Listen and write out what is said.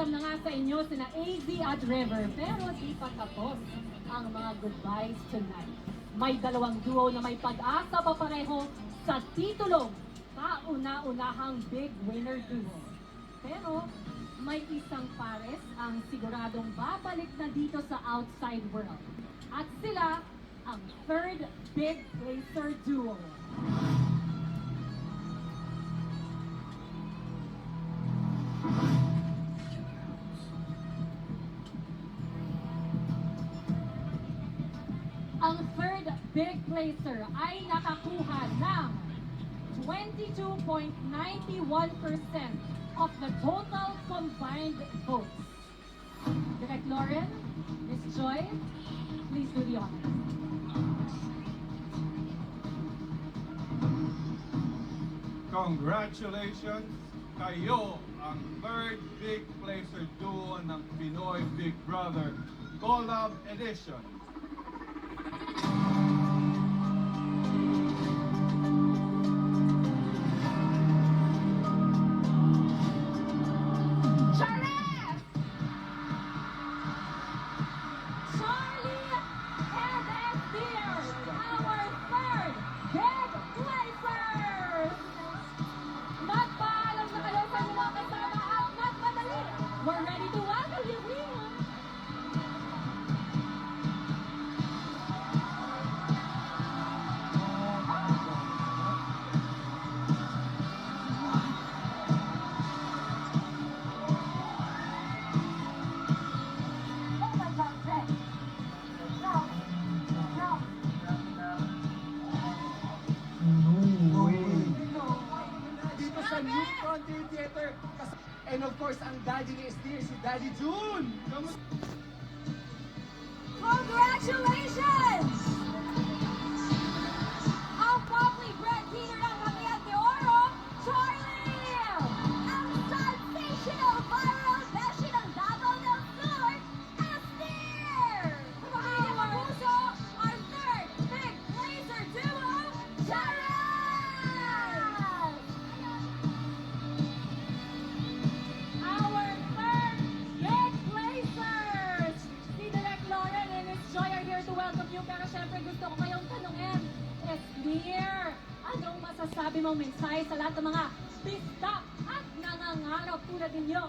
welcome na nga sa inyo sina AZ at River. Pero di pa tapos ang mga goodbyes tonight. May dalawang duo na may pag-asa pa pareho sa titulong kauna-unahang big winner duo. Pero may isang pares ang siguradong babalik na dito sa outside world. At sila ang third big placer duo. Ang third big placer ay nakakuha ng 22.91% of the total combined votes. Direct Lauren, Miss Joy, please do the honors. Congratulations! Kayo ang third big placer duo ng Pinoy Big Brother Collab Edition. We're ready to welcome you, Rina. Oh my God, Red. No. No way. Dito sa New Frontier Theater. And of course, ang daddy ni SDR, si Daddy June. Congratulations! Ang public bread winner ng Cagayan de Oro, Charlie! Ang sensational viral beshi ng Davao del Sur, Esther! Kumakain ng puso, our third big placer duo, Charles! Our third big placers! Si Direct Lauren and Miss Joy are here to welcome you. Pero syempre gusto ko kayong tanungin, Esther, anong masasabi mong mensahe sa lahat ng mga pista at nangangarap tulad ninyo